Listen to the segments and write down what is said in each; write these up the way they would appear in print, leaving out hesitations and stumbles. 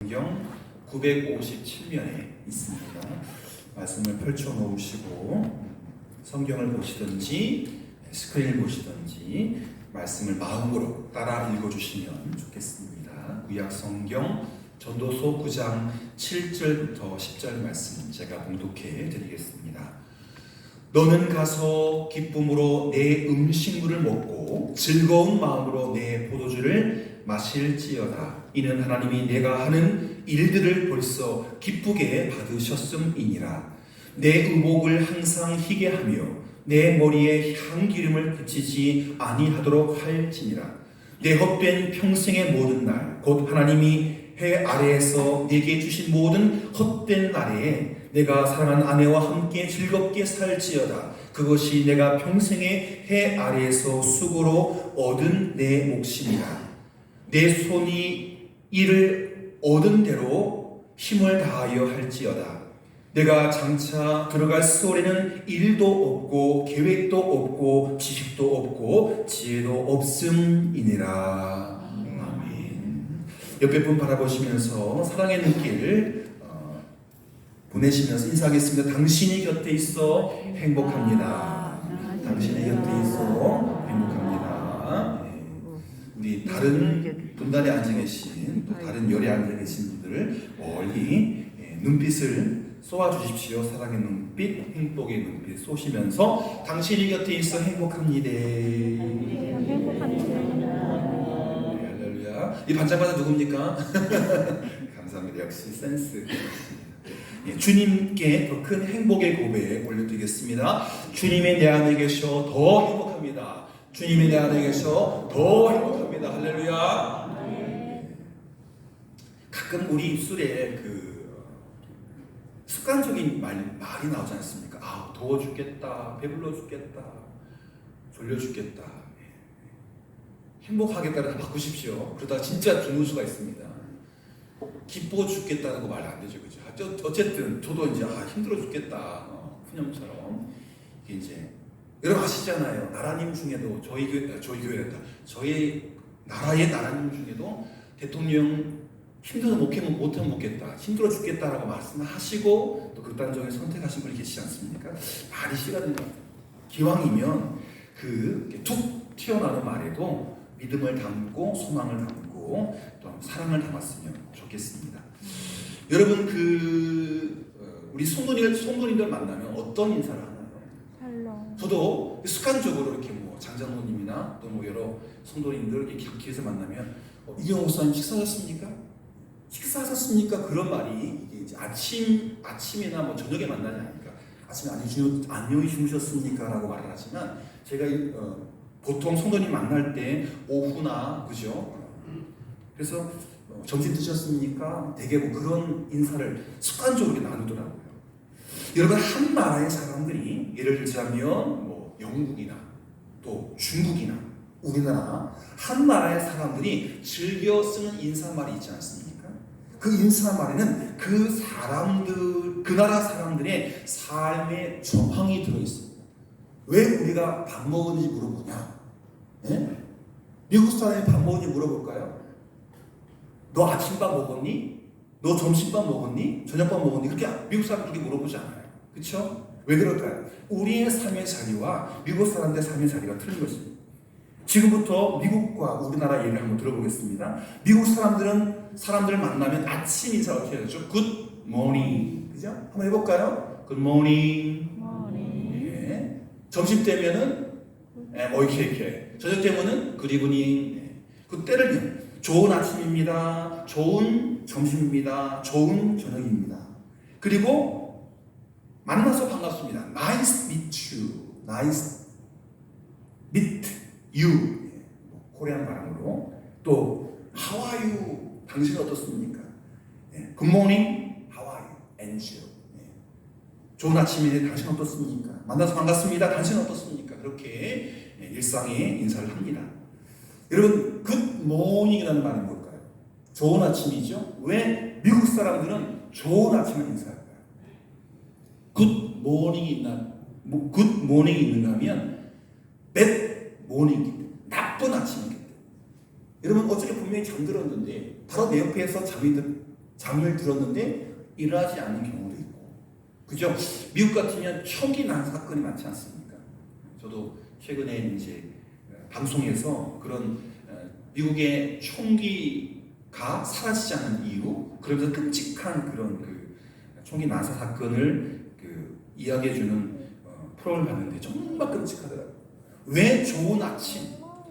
성경 957면에 있습니다. 말씀을 펼쳐 놓으시고 성경을 보시든지 스크린을 보시든지 말씀을 마음으로 따라 읽어주시면 좋겠습니다. 구약 성경 전도서 9장 7절부터 10절 말씀 제가 봉독해 드리겠습니다. 너는 가서 기쁨으로 내 음식물을 먹고 즐거운 마음으로 내 포도주를 마실지어다. 이는 하나님이 내가 하는 일들을 벌써 기쁘게 받으셨음이니라. 내 의복을 항상 희게 하며 내 머리에 향기름을 그치지 아니하도록 할지니라. 내 헛된 평생의 모든 날 곧 하나님이 해 아래에서 내게 주신 모든 헛된 날에 내가 사랑하는 아내와 함께 즐겁게 살지어다. 그것이 내가 평생의 해 아래에서 수고로 얻은 내 몫이니라. 내 손이 이를 얻은 대로 힘을 다하여 할지어다. 내가 장차 들어갈 수월에는 일도 없고 계획도 없고 지식도 없고 지혜도 없음이니라. 아멘. 옆에 분 바라보시면서 사랑의 눈길 보내시면서 인사하겠습니다. 당신이 곁에 있어 행복합니다. 당신이 곁에 있어 행복합니다. 우리 다른 분단에 앉아 계신 또 다른 열에 앉아 계신 분들을 멀리 눈빛을 쏘아 주십시오. 사랑의 눈빛, 행복의 눈빛 쏘시면서 당신이 곁에 있어 행복합니다. 할렐루야. 이 반짝반짝 누굽니까? 감사합니다. 역시 센스. 주님께 더 큰 행복의 고백 올려드리겠습니다. 주님이 내 안에 계셔 더 행복합니다. 주님이 내 안에 계셔 더 행복합니다. 할렐루야. 가끔 우리 입술에 습관적인 말이 나오지 않습니까? 아, 더워 죽겠다, 배불러 죽겠다, 졸려 죽겠다, 행복하겠다를 바꾸십시오. 그러다가 진짜 죽는 수가 있습니다. 기뻐 죽겠다는 거 말 안 되죠, 그죠? 어쨌든 저도 이제 힘들어 죽겠다, 푸념처럼 이게 이제 여러분 아시잖아요. 나라님 중에도 저희 교회란다. 저희 나라의 나라님 중에도 대통령 힘들어서 못하면 먹겠다, 힘들어 죽겠다라고 말씀하시고 또 극단적인 선택하신 분이 계시지 않습니까? 말이 싫어하는 것 같아요. 기왕이면 툭 튀어나오는 말에도 믿음을 담고 소망을 담고 또 사랑을 담았으면 좋겠습니다. 여러분 우리 성도님들 만나면 어떤 인사를 하나요? 샬롬. 저도 습관적으로 이렇게 장장로님이나 또 여러 성도님들 이렇게 길에서 만나면 이경 목사님 식사하셨습니까? 그런 말이 이게 이제 아침이나 저녁에 만나지 않으니까 아침에 안녕히 주무셨습니까? 라고 말을 하지만 제가 보통 성도님 만날 때 오후나 그죠? 그래서 점심 드셨습니까? 되게 그런 인사를 습관적으로 나누더라고요. 여러분 한 나라의 사람들이 예를 들자면 영국이나 또 중국이나 우리나라 한 나라의 사람들이 즐겨 쓰는 인사말이 있지 않습니까? 그 인사말에는 그 나라 사람들의 삶의 정황이 들어있습니다. 왜 우리가 밥 먹었는지 물어보냐? 네? 미국 사람이 밥 먹었는지 물어볼까요? 너 아침밥 먹었니? 너 점심밥 먹었니? 저녁밥 먹었니? 그렇게 미국 사람 그렇게 물어보지 않아요. 그렇죠? 왜 그럴까요? 우리의 삶의 자리와 미국 사람들의 삶의 자리가 틀린 것입니다. 지금부터 미국과 우리나라 예를 한번 들어보겠습니다. 미국 사람들을 만나면 아침 인사 어떻게 하죠? Good morning. 그죠? 한번 해볼까요? Good morning. 예. 점심 때면은 이렇게. 저녁 때면은 Good evening. 그 때를 좋은 아침입니다. 좋은 점심입니다. 좋은 저녁입니다. 그리고 만나서 반갑습니다. Nice meet you. Nice meet you. 코리안 발음으로. 또 How are you? 당신은 어떻습니까? Good morning. How are you? And you. 좋은 아침이네. 당신은 어떻습니까? 만나서 반갑습니다. 당신은 어떻습니까? 그렇게 일상의 인사를 합니다. 여러분, good morning이라는 말은 뭘까요? 좋은 아침이죠? 왜 미국 사람들은 좋은 아침을 인사할까요? good morning이 있는가 하면 bad morning, 나쁜 아침이기 때문에. 여러분 어저께 분명히 잠들었는데 바로 내 옆에서 잠이 잠을 들었는데 일어나지 않는 경우도 있고, 그죠? 미국 같으면 총기 난 사건이 많지 않습니까? 저도 최근에 이제 방송에서 그런 미국의 총기가 사라지지 않는 이유, 그러면서 끔찍한 그런 그 총기 난사 사건을 이야기해주는 프로그램을 봤는데 정말 끔찍하더라고요. 왜 좋은 아침,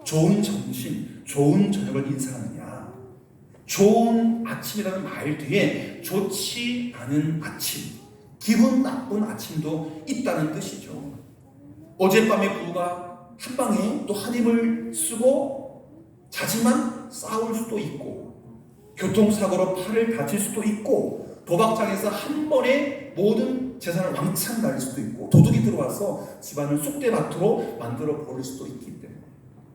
좋은 점심, 좋은 저녁을 인사하느냐? 좋은 아침이라는 말 뒤에 좋지 않은 아침, 기분 나쁜 아침도 있다는 뜻이죠. 어젯밤에 부부가 한 방에 또 한 입을 쓰고 자지만 싸울 수도 있고, 교통사고로 팔을 다칠 수도 있고, 도박장에서 한 번에 모든 재산을 왕창 날릴 수도 있고, 도둑이 들어와서 집안을 쑥대밭으로 만들어 버릴 수도 있기 때문에,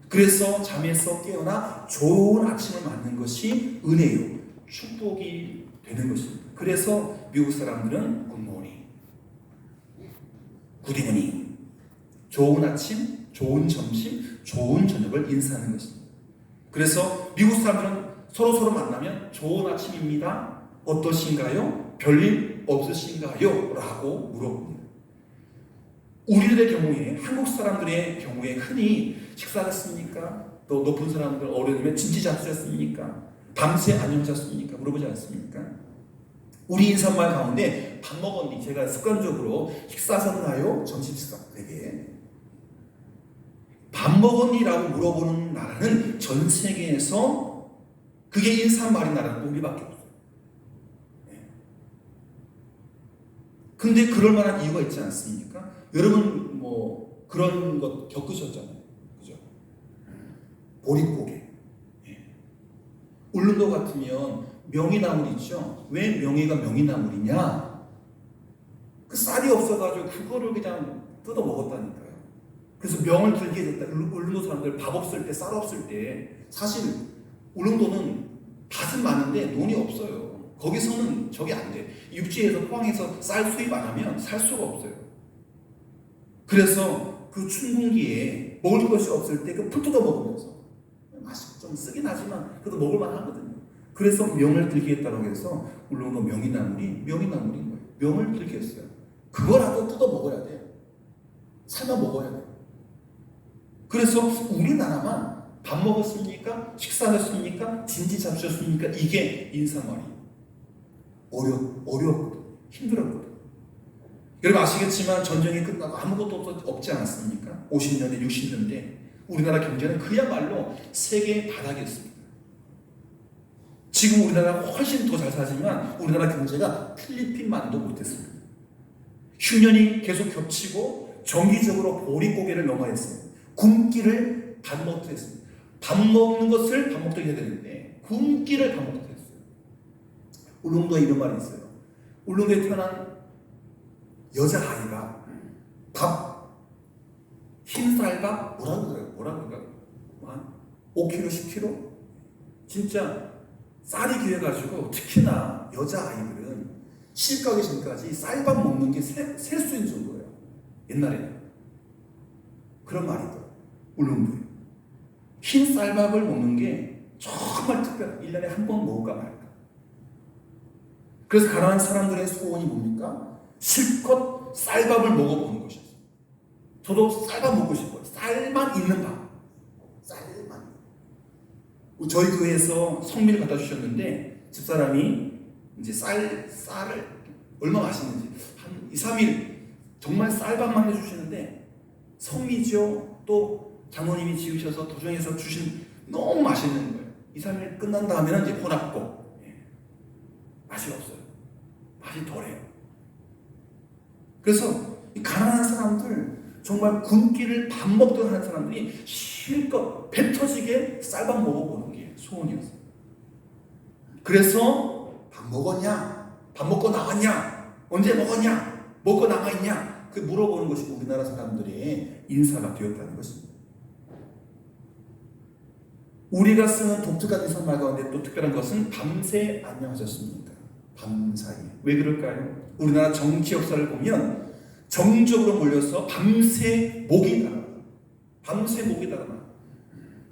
그래서 잠에서 깨어나 좋은 아침을 맞는 것이 은혜요, 축복이 되는 것입니다. 그래서 미국 사람들은 굿모닝, 굿이브닝, 좋은 아침, 좋은 점심, 좋은 저녁을 인사하는 것입니다. 그래서 미국 사람들은 서로 만나면 좋은 아침입니다, 어떠신가요? 별일 없으신가요? 라고 물어봅니다. 우리들의 경우에, 한국 사람들의 경우에 흔히 식사하셨습니까? 또 높은 사람들 어른이면 진지 잡수셨습니까? 밤새 안녕하셨습니까? 물어보지 않습니까? 우리 인사말 가운데 밥 먹었니? 제가 습관적으로 식사하셨나요? 점심 식사 되게 밥 먹었니라고 물어보는 나라는 전 세계에서, 그게 인사말인 나라는 우리밖에 없어요. 근데 그럴 만한 이유가 있지 않습니까? 여러분 뭐 그런 것 겪으셨잖아요, 그죠? 보릿고개. 울릉도 같으면 명이나물 있죠? 왜 명이가 명이나물이냐? 그 쌀이 없어가지고 그거를 그냥 뜯어 먹었다니까요. 그래서 명을 들게 됐다. 울릉도 사람들 밥 없을 때, 쌀 없을 때, 사실 울릉도는 밭은 많은데 논이 없어요. 거기서는 저게 안 돼. 육지에서 포항에서 쌀 수입 안 하면 살 수가 없어요. 그래서 그 춘궁기에 먹을 것이 없을 때 그 풀 뜯어 먹으면서, 맛이 좀 쓰긴 하지만 그래도 먹을만 하거든요. 그래서 명을 들게 했다고 해서 울릉도 명이나물인 거예요. 명을 들게 했어요. 그거라도 뜯어 먹어야 돼요. 삶아 먹어야 돼요. 그래서 우리나라만 밥 먹었습니까? 식사하셨습니까? 진지 잡수셨습니까? 이게 인사말이 어렵거든. 힘들었거든. 여러분 아시겠지만 전쟁이 끝나고 아무것도 없지 않았습니까? 50년대, 60년대 우리나라 경제는 그야말로 세계 바닥이었습니다. 지금 우리나라가 훨씬 더 잘 사지만 우리나라 경제가 필리핀만도 못했습니다. 흉년이 계속 겹치고 정기적으로 보릿고개를 넘어야 했습니다. 굶기를 밥 먹듯 했습니다. 밥 먹는 것을 밥 먹듯 해야 되는데 굶기를 밥 먹듯 했어요. 울릉도에 이런 말이 있어요. 울릉도에 태어난 여자아이가 흰 쌀밥 뭐라고 그래요? 5kg, 10kg? 진짜 쌀이 귀해가지고 특히나 여자아이들은 시집 가기 전까지 쌀밥 먹는 게 셀 수 있는 정도예요. 옛날에는. 그런 말이 있더라고요. 울릉도에. 흰 쌀밥을 먹는 게 정말 특별해요. 1년에 한 번 먹을까 말까. 그래서 가난한 사람들의 소원이 뭡니까? 실컷 쌀밥을 먹어보는 것이었어요. 저도 쌀밥 먹고 싶어요. 쌀만 있는 밥. 쌀만. 저희 교회에서 성미를 갖다 주셨는데 집사람이 이제 쌀을 얼마나 맛있는지 한 2, 3일 정말 쌀밥만 해주시는데 성미죠. 또 장모님이 지으셔서 도정해서 주신 너무 맛있는 거예요. 2, 3일 끝난 다음에는 이제 혼합고 맛이 없어요. 맛이 덜해요. 그래서 이 가난한 사람들, 정말 굶기를 밥 먹던 하는 사람들이 실컷 배 터지게 쌀밥 먹어보는 게 소원이었어요. 그래서 밥 먹었냐? 밥 먹고 나왔냐? 언제 먹었냐? 먹고 남아있냐? 그 물어보는 것이 우리나라 사람들의 인사가 되었다는 것입니다. 우리가 쓰는 독특한 인사말 가운데 또 특별한 것은 밤새 안녕하셨습니까? 밤사이. 왜 그럴까요? 우리나라 정치 역사를 보면 정적으로 몰려서 밤새 목이 달아나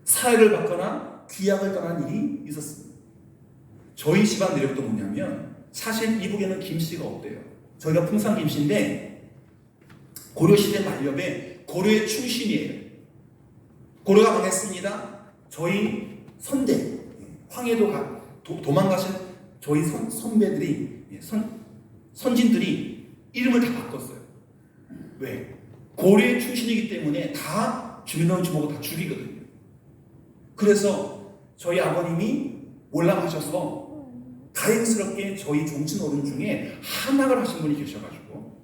사회를 받거나 귀향을 떠난 일이 있었습니다. 저희 집안 내력도 뭐냐면 사실 이북에는 김씨가 없대요. 저희가 풍산 김씨인데 고려시대 만렵에 고려의 충신이에요. 고려가 망했습니다. 저희 선대 황해도 도망가신 저희 선배들이 선진들이 이름을 다 바꿨어요. 왜? 고려의 충신이기 때문에 다 주민등록증 다 죽이거든요. 그래서 저희 아버님이 올라가셔서 다행스럽게 저희 종친 어른 중에 한학을 하신 분이 계셔가지고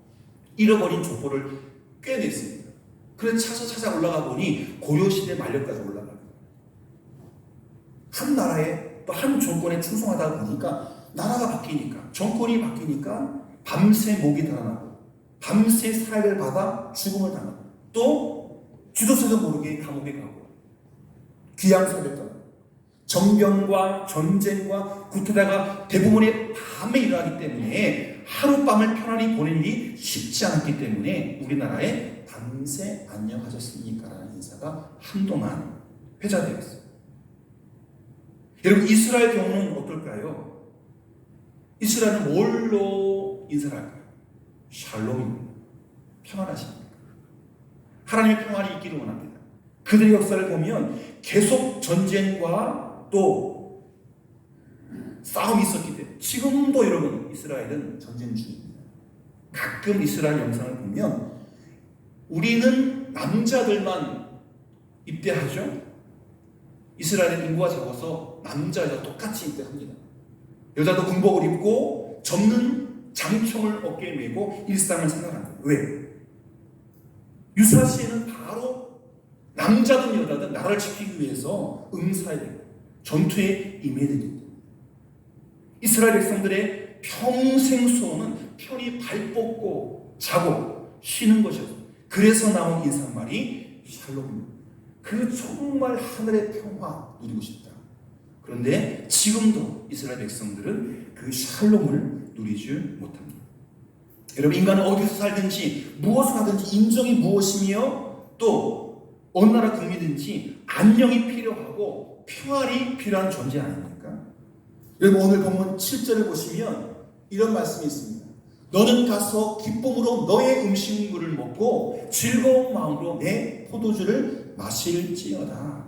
잃어버린 족보를 꿰냈습니다. 그래서 찾아 올라가 보니 고려시대 말년까지 올라가요. 한 나라에 또 한 정권에 충성하다 보니까 나라가 바뀌니까 정권이 바뀌니까 밤새 목이 달아나고 밤새 사회를 받아 죽음을 당하고 또 주도세도 모르게 감옥에 가고 귀양살했던 정병과 전쟁과 구태다가 대부분의 밤에 일어나기 때문에 하룻밤을 편안히 보낼 일이 쉽지 않았기 때문에 우리나라에 밤새 안녕하셨습니까? 라는 인사가 한동안 회자되었어요. 여러분 이스라엘 경우는 어떨까요? 이스라엘은 뭘로 인사를 할까요? 샬롬입니다. 평안하십니까? 하나님의 평안이 있기를 원합니다. 그들의 역사를 보면 계속 전쟁과 또 싸움이 있었기 때문에 지금도 여러분 이스라엘은 전쟁 중입니다. 가끔 이스라엘 영상을 보면 우리는 남자들만 입대하죠. 이스라엘은 인구가 적어서 남자 여자 똑같이 입대합니다. 여자도 군복을 입고 접는 장총을 어깨에 메고 일상을 생활합니다. 왜? 유사시에는 바로 남자든 여자든 나라를 지키기 위해서 응사해야 되고 전투에 임해야 됩니다. 이스라엘 백성들의 평생 소원은 편히 발 뻗고 자고 쉬는 것이었습니다. 그래서 나온 인사말이 샬롬입니다. 그 정말 하늘의 평화 누리고 싶다. 그런데 지금도 이스라엘 백성들은 그 샬롬을 누리지 못합니다. 여러분 인간은 어디서 살든지 무엇을 하든지 인정이 무엇이며 또 어느 나라 국민이든지 안녕이 필요하고 평안이 필요한 존재 아닙니까? 여러분 오늘 본문 7절을 보시면 이런 말씀이 있습니다. 너는 가서 기쁨으로 너의 음식물을 먹고 즐거운 마음으로 내 포도주를 마실지어다.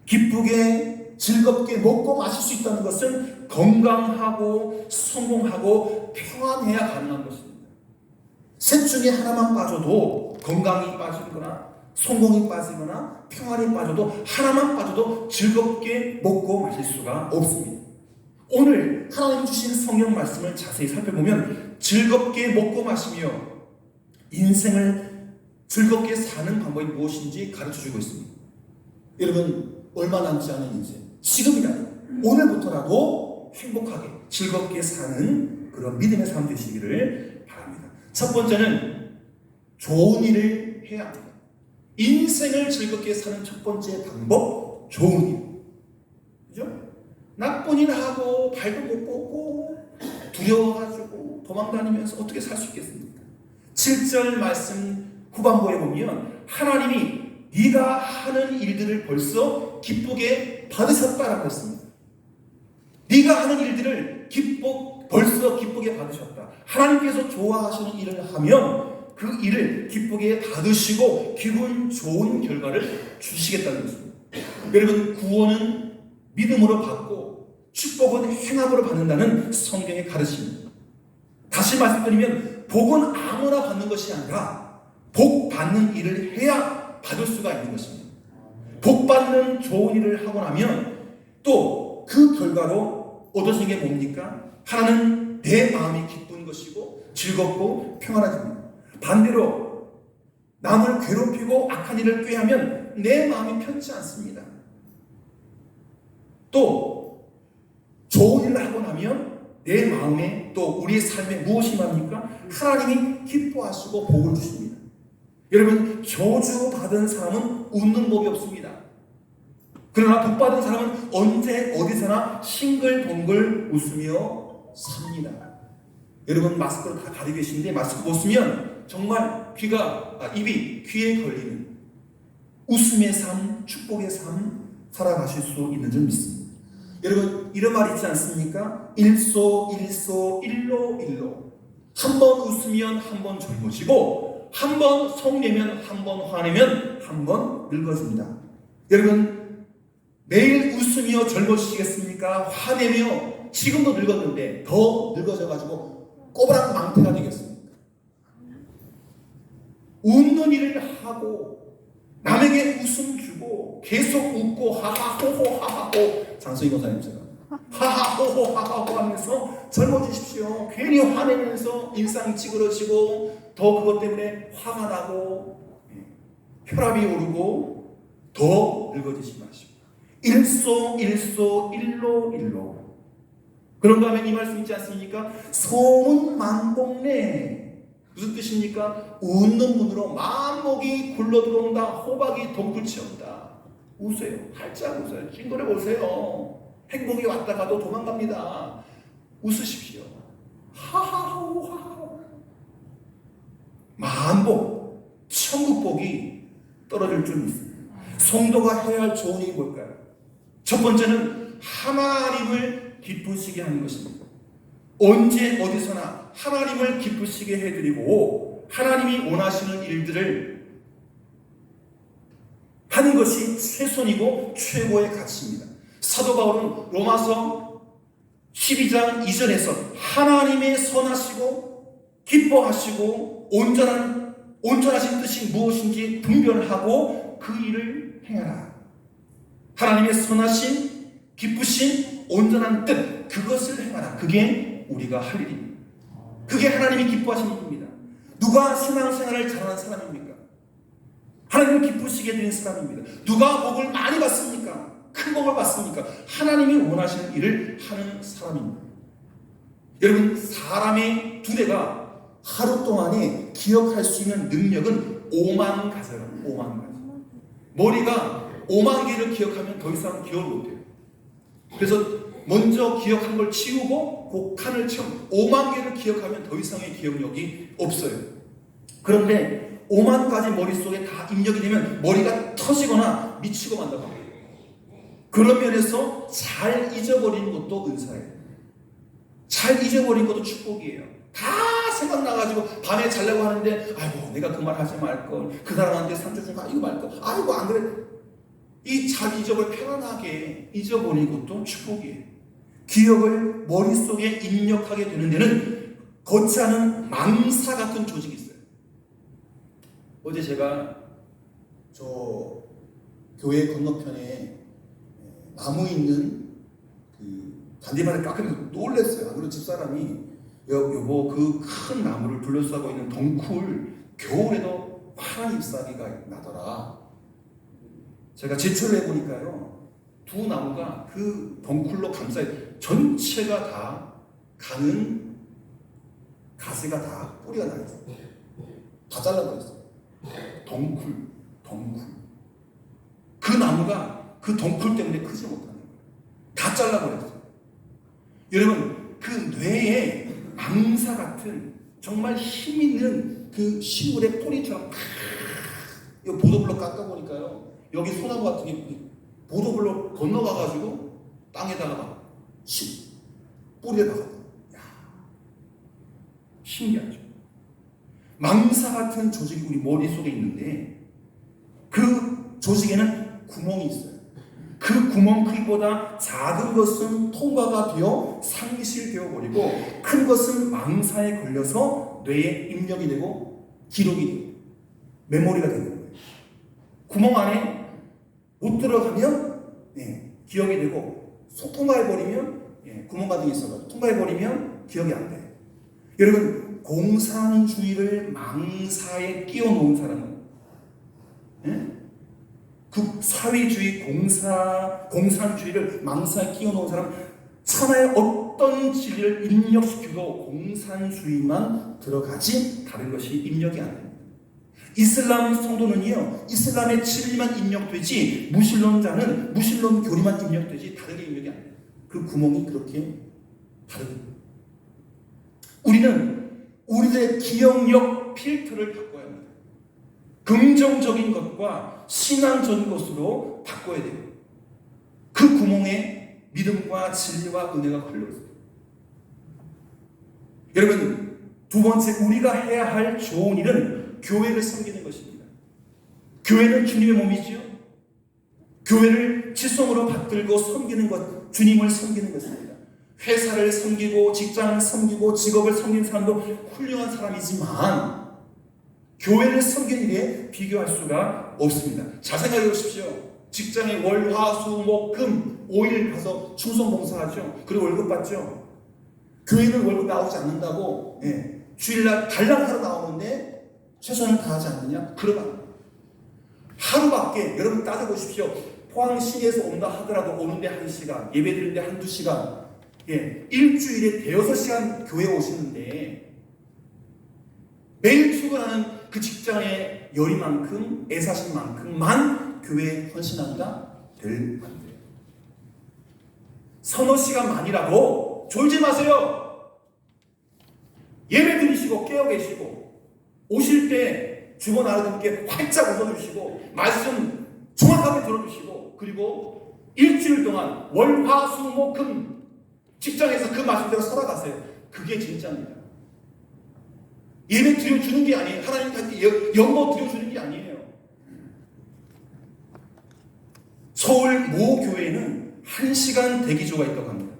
기쁘게 즐겁게 먹고 마실 수 있다는 것은 건강하고 성공하고 평안해야 가능한 것입니다. 셋 중에 하나만 빠져도 건강이 빠지거나 성공이 빠지거나 평안이 빠져도 하나만 빠져도 즐겁게 먹고 마실 수가 없습니다. 오늘 하나님 주신 성경 말씀을 자세히 살펴보면 즐겁게 먹고 마시며 인생을 즐겁게 사는 방법이 무엇인지 가르쳐주고 있습니다. 여러분 얼마 남지 않은 인생 지금이라도 오늘부터라도 행복하게 즐겁게 사는 그런 믿음의 삶 되시기를 바랍니다. 첫 번째는 좋은 일을 해야 합니다. 인생을 즐겁게 사는 첫 번째 방법 좋은 일. 그죠? 나쁜 일 하고 발도 못 뻗고 두려워가지고 도망다니면서 어떻게 살 수 있겠습니까? 7절 말씀 후반부에 보면 하나님이 네가 하는 일들을 벌써 기쁘게 받으셨다라고 했습니다. 네가 하는 일들을 벌써 기쁘게 받으셨다. 하나님께서 좋아하시는 일을 하면 그 일을 기쁘게 받으시고 기분 좋은 결과를 주시겠다는 것입니다. 여러분 구원은 믿음으로 받고 축복은 행함으로 받는다는 성경의 가르침입니다. 다시 말씀드리면 복은 아무나 받는 것이 아니라 복 받는 일을 해야 받을 수가 있는 것입니다. 복 받는 좋은 일을 하고 나면 또 그 결과로 얻어진 게 뭡니까? 하나는 내 마음이 기쁜 것이고 즐겁고 평안해집니다. 반대로 남을 괴롭히고 악한 일을 꾀하면 내 마음이 편치 않습니다. 또 좋은 일을 하고 나면 내 마음에 또 우리의 삶에 무엇이 납니까? 하나님이 기뻐하시고 복을 주십니다. 여러분 저주받은 사람은 웃는 법이 없습니다. 그러나 복받은 사람은 언제 어디서나 싱글벙글 웃으며 삽니다. 여러분 마스크를 다 가리고 계신데 마스크 벗으면 정말 입이 귀에 걸리는 웃음의 삶, 축복의 삶 살아가실 수 있는 줄 믿습니다. 여러분 이런 말 있지 않습니까? 일소 일로. 한 번 웃으면 한 번 젊어지고 한 번 성내면 한 번 화내면 한 번 늙어집니다. 여러분 매일 웃으며 젊어지시겠습니까? 화내며 지금도 늙었는데 더 늙어져가지고 꼬부랑 망태가 되겠습니까? 웃는 일을 하고 남에게 웃음 주고 계속 웃고 하하호호 하하호 장소희 권사님처럼 하하호호 하하호 하면서 젊어지십시오. 괜히 화내면서 일상이 찌그러지고 더 그것 때문에 화가 나고 혈압이 오르고 더 늙어지지 마시고 일소 일로 그런가 하면 이 말씀 있지 않습니까? 소문 만복내 무슨 뜻입니까? 웃는 분으로 만목이 굴러들어온다. 호박이 덩굴치 없다. 웃으세요. 활짝 웃어요. 찡그려 보세요. 행복이 왔다 가도 도망갑니다. 웃으십시오. 하하하하. 만복, 천국복이 떨어질 줄 믿습니다. 성도가 해야 할 좋은 일이 뭘까요? 첫 번째는 하나님을 기쁘시게 하는 것입니다. 언제 어디서나 하나님을 기쁘시게 해드리고 하나님이 원하시는 일들을 하는 것이 최선이고 최고의 가치입니다. 사도 바울은 로마서 12장 이전에서 하나님의 선하시고 기뻐하시고 온전하신 뜻이 무엇인지 분별하고 그 일을 행하라. 하나님의 선하신 기쁘신 온전한 뜻 그것을 행하라. 그게 우리가 할 일입니다. 그게 하나님이 기뻐하시는 일입니다. 누가 신앙생활을 잘하는 사람입니까? 하나님을 기쁘시게 되는 사람입니다. 누가 복을 많이 받습니까? 큰 복을 받습니까? 하나님이 원하시는 일을 하는 사람입니다. 여러분 사람의 두뇌가 하루 동안에 기억할 수 있는 능력은 5만 가지예요. 5만 가지. 머리가 5만 개를 기억하면 더 이상 기억을 못해요. 그래서 먼저 기억한 걸 치우고 그 칸을 채워 5만 개를 기억하면 더 이상의 기억력이 없어요. 그런데 5만 가지 머릿속에 다 입력이 되면 머리가 터지거나 미치고 만다고 합니다. 그런 면에서 잘 잊어버리는 것도 은사예요. 잘 잊어버린 것도 축복이에요. 다 생각나가지고 밤에 자려고 하는데 아이고 내가 그 말 하지 말걸, 그 사람한테 상처 좀 가지고 말걸, 아이고 안 그래. 이 잘 잊어버려 편안하게 잊어버리는 것도 축복이에요. 기억을 머릿속에 입력하게 되는 데는 걷지 않은 망사 같은 조직이 있어요. 어제 제가 저 교회 건너편에 나무 있는 그 잔디밭을 깎으면서 놀랬어요. 안 그래도 집사람이 여보 그 큰 나무를 둘러싸고 있는 덩쿨 겨울에도 파란 잎사귀가 나더라. 제가 제초를 해보니까요 두 나무가 그 덩쿨로 감싸여 전체가 다 가는 가지가 다 뿌리가 나 있어요. 다 잘라버렸어요. 덩쿨. 그 나무가 그 덩쿨 때문에 크지 못하는 거예요. 다 잘라버렸어요. 여러분 그 뇌에 망사 같은 정말 힘있는 그 식물의 뿌리처럼 이거 보도블록 깎아보니까요 여기 소나무 같은 게 보도블록 건너가가지고 땅에다가 막 뿌리에 박았다. 신기하죠. 망사 같은 조직이 우리 머릿속에 있는데 그 조직에는 구멍이 있어요. 그 구멍 크기보다 작은 것은 통과가 되어 상실되어 버리고 큰 것은 망사에 걸려서 뇌에 입력이 되고 기록이 되고 메모리가 되는 거예요. 구멍 안에 못 들어가면 기억이 되고 통과해버리면 구멍 같은 게 있어서 통과해버리면 기억이 안 돼요. 여러분 공산주의를 망사에 끼워놓은 사람은 그 사회주의 공산주의를 망사에 끼워놓은 사람은 천하의 어떤 진리를 입력시켜도 공산주의만 들어가지 다른 것이 입력이 안 됩니다. 이슬람 성도는요 이슬람의 진리만 입력되지 무신론자는 무신론 교리만 입력되지 다른 게 입력이 안 돼요. 그 구멍이 그렇게 다릅니다. 우리는 우리들의 기억력 필터를 바꿔야 합니다. 긍정적인 것과 신앙적인 것으로 바꿔야 돼요. 그 구멍에 믿음과 진리와 은혜가 흘러있습니다. 여러분, 두 번째 우리가 해야 할 좋은 일은 교회를 섬기는 것입니다. 교회는 주님의 몸이지요. 교회를 지성으로 받들고 섬기는 것, 주님을 섬기는 것입니다. 회사를 섬기고 직장을 섬기고 직업을 섬기는 사람도 훌륭한 사람이지만 교회를 섬기는 일에 비교할 수가 없습니다. 잘 생각해 보십시오. 직장에 월, 화, 수, 목, 금 5일 가서 충성봉사하죠. 그리고 월급 받죠. 교회는 월급 나오지 않는다고 주일날 달랑하러 나오는데 최선을 다하지 않느냐? 그러면 하루밖에, 여러분 따져보십시오. 포항시에서 온다 하더라도 오는데 1시간, 예배 드리는데 한두 시간, 일주일에 대여섯 시간 교회 오시는데 매일 출근하는 그 직장의 열의만큼, 애사심만큼만 교회에 헌신한다? 될 안 돼요. 서너 시간만이라도 졸지 마세요. 예배 드리시고 깨어 계시고 오실 때 주변 아르님께 활짝 웃어주시고 말씀 정확하게 들어주시고 그리고 일주일 동안 월, 화, 수, 목, 금 직장에서 그 말씀대로 살아가세요. 그게 진짜입니다. 예배 드려주는 게 아니에요. 하나님한테 연보 드려주는 게 아니에요. 서울 모 교회에는 1시간 대기조가 있다고 합니다.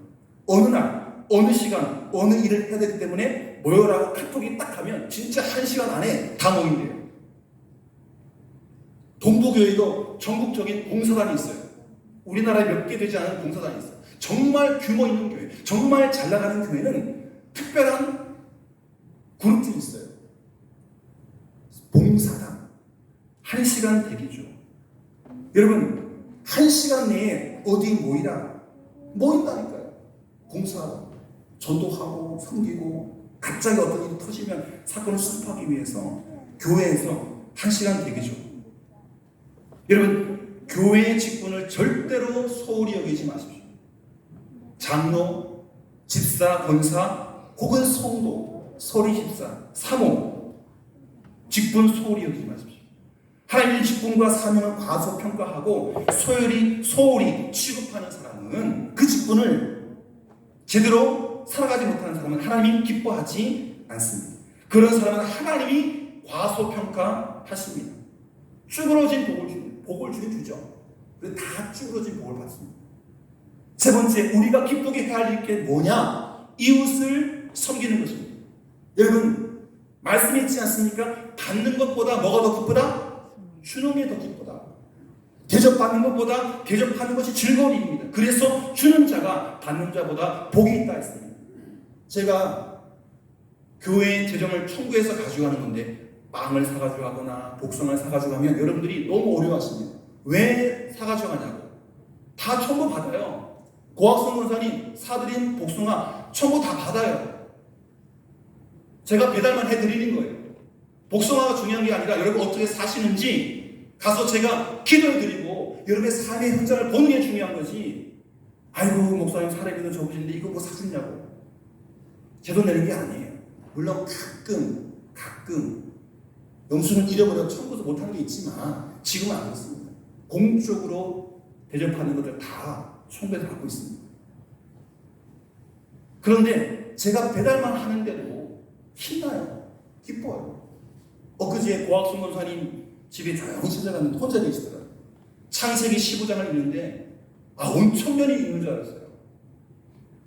어느 날, 어느 시간, 어느 일을 해야 되기 때문에 모여라고 카톡이 딱 하면 진짜 1시간 안에 다 모인대요. 동부교회도 전국적인 봉사단이 있어요. 우리나라에 몇 개 되지 않은 봉사단이 있어요. 정말 규모 있는 교회, 정말 잘 나가는 교회는 특별한 그룹들이 있어요. 봉사단. 1시간 대기죠. 여러분, 1시간 내에 어디 모이라. 모인다니까요. 봉사하고, 전도하고, 섬기고, 갑자기 어떤 일이 터지면 사건을 수습하기 위해서 교회에서 1시간 대기죠. 여러분, 교회의 직분을 절대로 소홀히 여기지 마십시오. 장로, 집사, 권사, 혹은 성도, 서리 집사, 사모, 직분 소홀히 여기지 마십시오. 하나님의 직분과 사명을 과소평가하고 소홀히 취급하는 사람은 그 직분을 제대로 살아가지 못하는 사람은 하나님이 기뻐하지 않습니다. 그런 사람은 하나님이 과소평가하십니다. 쭈그러진 복을 주죠. 그래서 다 쭈그러진 복을 받습니다. 세 번째, 우리가 기쁘게 해야 할 게 뭐냐? 이웃을 섬기는 것입니다. 여러분, 말씀이 있지 않습니까? 받는 것보다 뭐가 더 기쁘다? 주는 게 더 기쁘다. 대접받는 것보다 대접하는 것이 즐거운 일입니다. 그래서 주는 자가 받는 자보다 복이 있다 했습니다. 제가 교회의 재정을 청구해서 가져가는 건데 빵을 사가지고 가거나 복숭아를 사가지고 가면 여러분들이 너무 어려워하십니다. 왜 사가지고 가냐고. 다 청구 받아요. 고학성 권사님 사드린 복숭아 청구 다 받아요. 제가 배달만 해드리는 거예요. 복숭아가 중요한 게 아니라 여러분 어떻게 사시는지 가서 제가 기도해드리고 여러분의 삶의 현장을 보는 게 중요한 거지. 아이고 목사님 사례비도 적으신데 이거 뭐 사주냐고. 제 돈 내는 게 아니에요. 물론 가끔 영수는 잃어버려 청구도 못한 게 있지만 지금은 안 그렇습니다. 공적으로 대접하는 것들 다 청구해서 받고 있습니다. 그런데 제가 배달만 하는데도 신나요. 기뻐요. 엊그제 고학순 권사님 집에 조용히 찾아갔는데 혼자 계시더라고요. 창세기 15장을 읽는데 엄청 면이 읽는 줄 알았어요.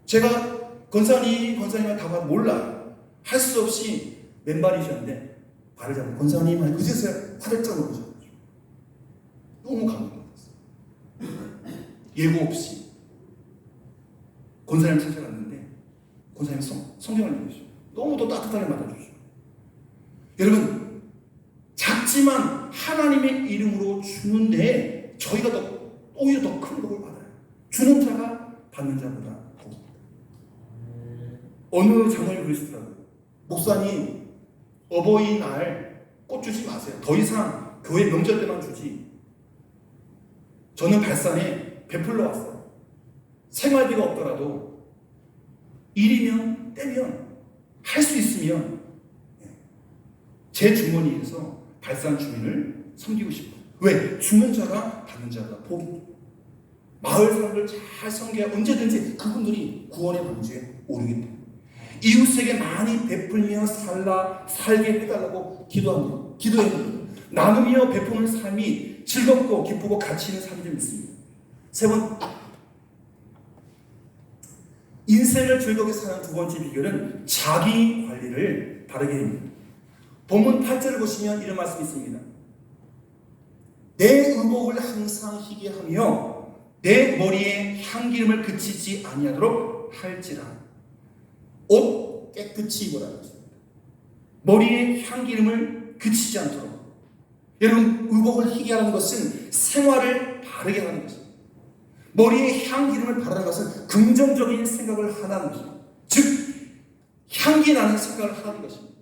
제가 권사님한테 다 몰라요. 할 수 없이 맨발이셨는데 발을 잡고 권사님 하니 그제서야 화들짝 놀라셨죠. 너무 감동받았어요. 예고 없이 권사님 찾아갔는데 권사님 성경을 읽으시죠. 너무 또 따뜻하게 맞아주시죠. 여러분, 작지만 하나님의 이름으로 주는데 저희가 오히려 더 큰 복을 받아요. 주는 자가 받는 자보다 복입니다. 어느 장로님이 그러시더라고요. 목사님, 어버이날 꽃 주지 마세요. 더 이상 교회 명절 때만 주지. 저는 발산에 베풀러 왔어요. 생활비가 없더라도 일이면 때면 할 수 있으면 제 주머니에서 발산 주민을 섬기고 싶어요. 왜? 주는 자가 받는 자가 복입니다. 마을 사람들 잘 섬겨야 언제든지 그분들이 구원의 방주에 오르기 때문에 이웃에게 많이 베풀며 살게 해달라고 기도해야 됩니다. 나누며 베푸는 삶이 즐겁고 기쁘고 가치 있는 삶이 좀 있습니다. 세 번, 인생을 즐겁게 사는 두 번째 비결은 자기 관리를 바르게 합니다. 본문 8절을 보시면 이런 말씀이 있습니다. 내 의복을 항상 희게 하며 내 머리에 향기름을 그치지 아니하도록 할지라. 옷 깨끗이 입으라는 것입니다. 머리에 향기름을 그치지 않도록. 여러분, 의복을 희게 하는 것은 생활을 바르게 하는 것입니다. 머리에 향기름을 바르는 것은 긍정적인 생각을 하라는 것입니다. 즉 향기 나는 생각을 하라는 것입니다.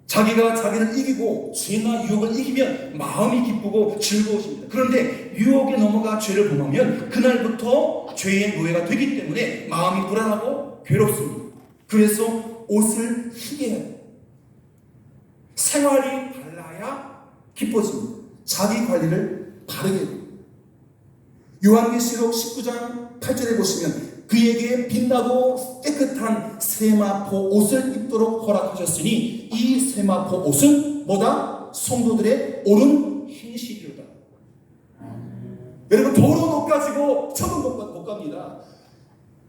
자기가 자기를 이기고 죄나 유혹을 이기면 마음이 기쁘고 즐거우십니다. 그런데 유혹에 넘어가 죄를 범하면 그날부터 죄의 노예가 되기 때문에 마음이 불안하고 괴롭습니다. 그래서 옷을 희게 해야 돼요. 생활이 달라야 기뻐집니다. 자기 관리를 바르게 해야 돼요. 요한계시록 19장 8절에 보시면 그에게 빛나고 깨끗한 세마포 옷을 입도록 허락하셨으니 이 세마포 옷은 뭐다? 성도들의 옳은 행실이로다. 여러분, 더러운 옷 가지고 천국 못 갑니다.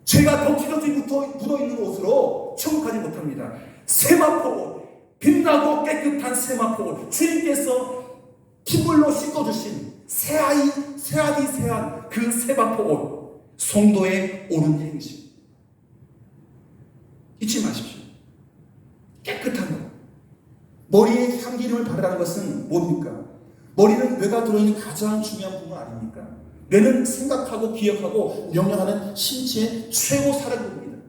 죄가 덕지덕지 묻어있는 옷으로 천국 가지 못합니다. 세마포 옷, 빛나고 깨끗한 세마포 옷, 주님께서 피물로 씻어주신 새하디 새한 그 세마포 옷, 성도의 옳은 행실. 잊지 마십시오. 깨끗한 것. 머리에 향기름을 바르라는 것은 뭡니까? 머리는 뇌가 들어있는 가장 중요한 부분 아닙니까? 뇌는 생각하고 기억하고 명령하는 신체의 최고 사령부입니다.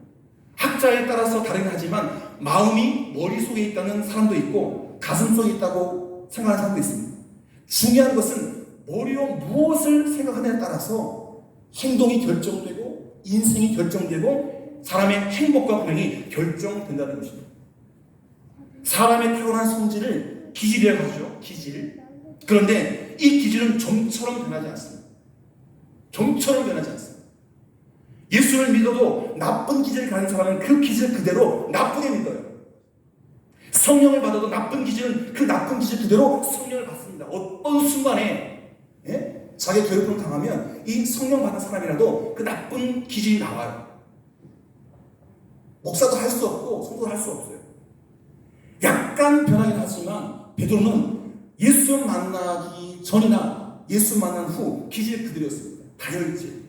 학자에 따라서 다르긴 하지만 마음이 머릿속에 있다는 사람도 있고 가슴속에 있다고 생각하는 사람도 있습니다. 중요한 것은 머리로 무엇을 생각하느냐에 따라서 행동이 결정되고 인생이 결정되고 사람의 행복과 불행이 결정된다는 것입니다. 사람의 타고난 성질을 기질이라고 하죠. 기질. 그런데 이 기질은 점처럼 변하지 않습니다. 점처럼 변하지 않습니다. 예수를 믿어도 나쁜 기질을 가진 사람은 그 기질 그대로 나쁘게 믿어요. 성령을 받아도 나쁜 기질은 그 나쁜 기질 그대로 성령을 받습니다. 어떤 순간에 자기 괴롭힘을 당하면 이 성령 받은 사람이라도 그 나쁜 기질이 나와요. 목사도 할 수 없고 성도도 할 수 없어요. 약간 변하긴 하지만 베드로는 예수 만나기 전이나 예수 만난 후 기질 그대로였습니다. 다혈질.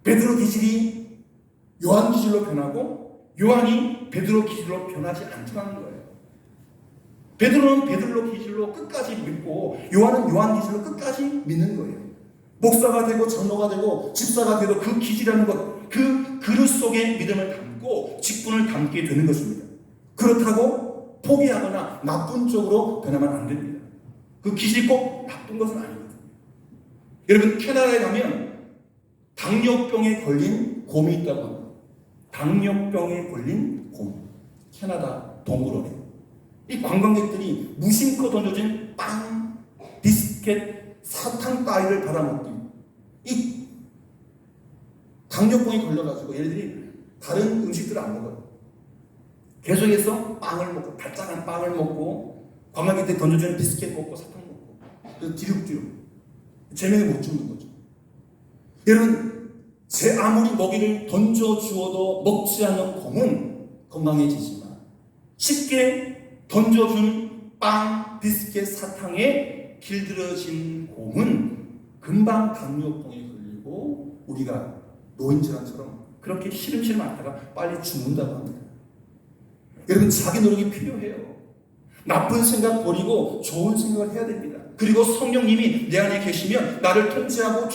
베드로 기질이 요한 기질로 변하고 요한이 베드로 기질로 변하지 않더라는 거예요. 베드로는 베드로 기질로 끝까지 믿고 요한은 요한 기질로 끝까지 믿는 거예요. 목사가 되고 장로가 되고 집사가 되도 그 기질이라는 것, 그 그릇 속에 믿음을 담고 직분을 담게 되는 것입니다. 그렇다고 포기하거나 나쁜 쪽으로 변하면 안 됩니다. 그 기질이 꼭 나쁜 것은 아니거든요. 여러분, 캐나다에 가면 당뇨병에 걸린 곰이 있다고 합니다. 당뇨병에 걸린 곰. 캐나다 동물원에. 이 관광객들이 무심코 던져진 빵, 비스켓, 사탕 따위를 받아먹기. 이 당뇨병에 걸려가지고 얘네들이 다른 음식들을 안 먹어요. 계속해서 빵을 먹고, 달짝한 빵을 먹고, 관광객들이 던져주는 비스켓 먹고, 사탕 먹고, 그래서 뒤룩뒤룩. 제명에 못 죽는 거죠. 여러분, 아무리 먹이를 던져주어도 먹지 않는 곰은 건강해지지만 쉽게 던져준 빵, 비스켓, 사탕에 길들여진 곰은 금방 당뇨병에 걸리고 우리가 노인질환처럼 그렇게 시름시름 앓다가 빨리 죽는다고 합니다. 여러분, 자기 노력이 필요해요. 나쁜 생각 버리고 좋은 생각을 해야 됩니다. 그리고 성령님이 내 안에 계시면 나를 통치하고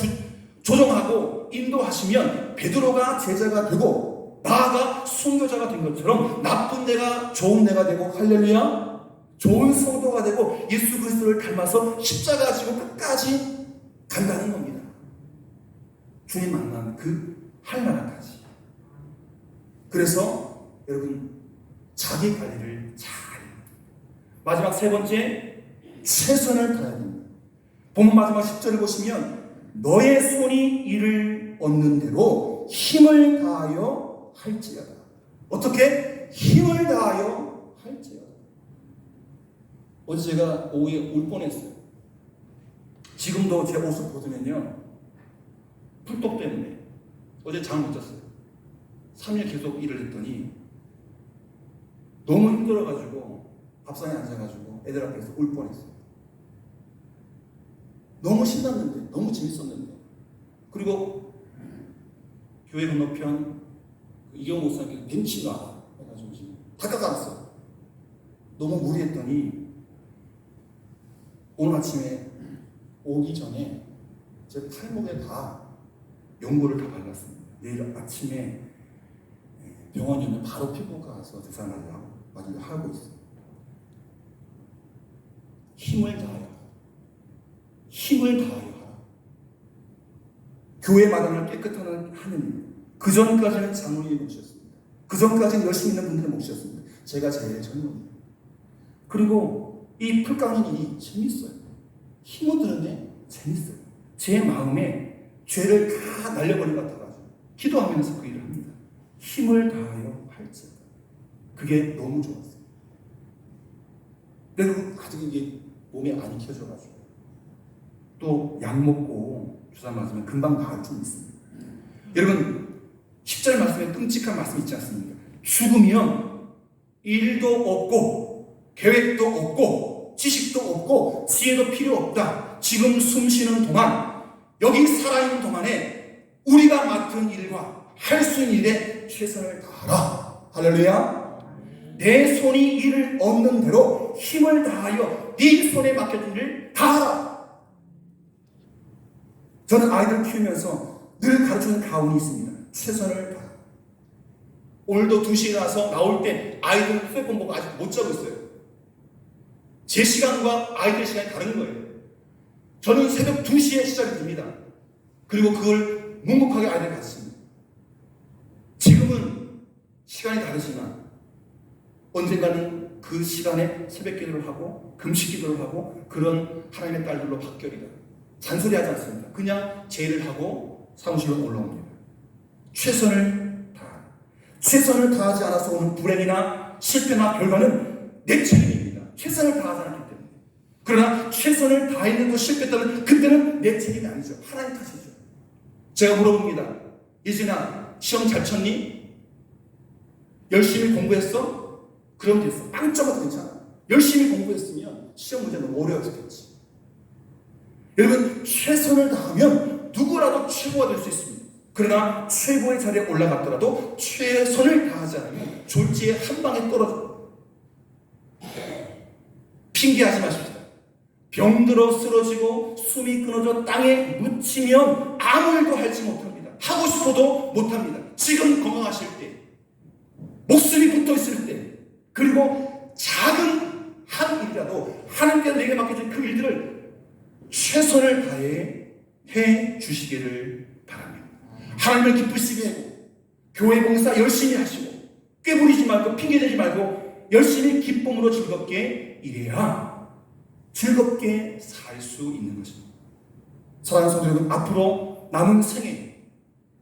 조정하고 인도하시면 베드로가 제자가 되고 나아가 순교자가 된 것처럼 나쁜 내가 좋은 내가 되고, 할렐루야, 좋은 성도가 되고 예수 그리스도를 닮아서 십자가 지고 끝까지 간다는 겁니다. 주님 만나는 그 할나라까지. 그래서 여러분, 자기 관리를 잘, 마지막 세 번째, 최선을 다해야 됩니다. 본문 마지막 10절을 보시면 너의 손이 이를 얻는 대로 힘을 다하여 할지어다. 어떻게? 힘을 다하여 할지어다. 어제 제가 오후에 울 뻔했어요. 지금도 제 옷을 벗으면요, 풀떡 때문에 어제 잠 못 잤어요. 3일 계속 일을 했더니 너무 힘들어가지고 밥상에 앉아가지고 애들 앞에서 울 뻔했어요. 너무 신났는데, 너무 재밌었는데. 그리고 교회 건너편 이경 목사님께서 벤치 놔 해가지고 지금 다 깎아놨어요. 너무 무리했더니 오늘 아침에 오기 전에 제 팔목에 다 연고를 다 발랐습니다. 내일 아침에 병원에 오면 바로 피부과 가서 주사 맞으려 하고 있어요. 힘을 다하여, 힘을 다하여 하라. 교회 마당을 깨끗한 하느님. 그 전까지는 장로님의 몫이었습니다. 그 전까지는 열심히 있는 분들의 몫이었습니다. 제가 제일 젊은. 그리고 이 풀 깎는 일이 재밌어요. 힘을 드는데 재밌어요. 제 마음에 죄를 다 날려버린 것 같아가지고 기도하면서 그 일을 합니다. 힘을 다하여 할지어다. 그게 너무 좋았어요. 그래도 아직 이게 몸에 안 익혀져가지고 또 약 먹고 주사 맞으면 금방 나을 줄 믿습니다. 여러분 10절 말씀에 끔찍한 말씀이 있지 않습니까? 죽으면 일도 없고 계획도 없고 지식도 없고 지혜도 필요 없다. 지금 숨 쉬는 동안, 여기 살아있는 동안에 우리가 맡은 일과 할 수 있는 일에 최선을 다하라. 할렐루야. 내 손이 일을 얻는 대로 힘을 다하여 네 손에 맡겨진 일을 다하라. 저는 아이들 키우면서 늘 가르치는 가훈이 있습니다. 최선을 다하라. 오늘도 2시에 일어나서 나올 때 아이들 휴대폰 보고 아직 못 자고 있어요. 제 시간과 아이들 시간이 다른 거예요. 저는 새벽 2시에 시작이 됩니다. 그리고 그걸 묵묵하게 아이들 가르칩니다. 지금은 시간이 다르지만 언젠가는 그 시간에 새벽 기도를 하고 금식 기도를 하고 그런 하나님의 딸들로 바뀌리라. 잔소리하지 않습니다. 그냥 제의를 하고 사무실로 올라옵니다. 최선을 다하라. 최선을 다하지 않아서 오는 불행이나 실패나 결과는 내 책임입니다. 최선을 다하지 않았기 때문에. 그러나 최선을 다했는데 실패했다면 그때는 내 책임이 아니죠. 하나님 탓이죠. 제가 물어봅니다. 예진아, 시험 잘 쳤니? 열심히 공부했어? 그럼 됐어. 빵점은 괜찮아. 열심히 공부했으면 시험 문제는 너무 어려웠겠지. 여러분, 최선을 다하면 누구라도 최고가 될 수 있습니다. 그러나 최고의 자리에 올라갔더라도 최선을 다하지 않으면 졸지에 한 방에 떨어져요. 핑계하지 마십시오. 병들어 쓰러지고 숨이 끊어져 땅에 묻히면 아무 일도 하지 못합니다. 하고 싶어도 못합니다. 지금 건강하실 때, 목숨이 붙어 있을 때, 그리고 작은 한 일이라도 하나님께서 내게 맡겨진 그 일들을 최선을 다해 해 주시기를 바랍니다. 하나님을 기쁘시게 하고 교회 봉사 열심히 하시고 꾀부리지 말고 핑계대지 말고 열심히 기쁨으로 즐겁게 일해야 즐겁게 살 수 있는 것입니다. 사랑하는 성도 여러분, 앞으로 남은 생애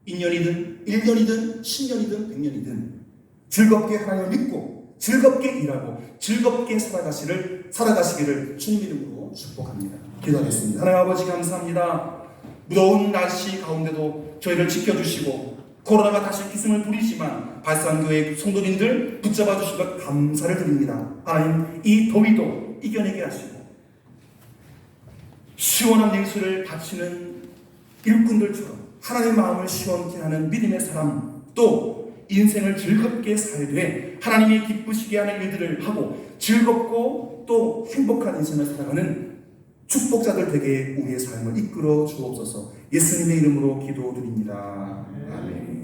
2년이든 1년이든 10년이든 100년이든 즐겁게 하나님을 믿고 즐겁게 일하고 즐겁게 살아가시기를 주님 이름으로 축복합니다. 기도하겠습니다. 하나님 아버지 감사합니다. 무더운 날씨 가운데도 저희를 지켜주시고 코로나가 다시 기승을 부리지만 발산교회 성도님들 붙잡아 주신 것 감사를 드립니다. 하나님, 이 더위도 이겨내게 하시고 시원한 냉수를 바치는 일꾼들처럼 하나님의 마음을 시원케 하는 믿음의 사람, 또 인생을 즐겁게 살되 하나님이 기쁘시게 하는 일들을 하고 즐겁고 또 행복한 인생을 살아가는 축복자들 되게 우리의 삶을 이끌어 주옵소서. 예수님의 이름으로 기도드립니다. 아멘.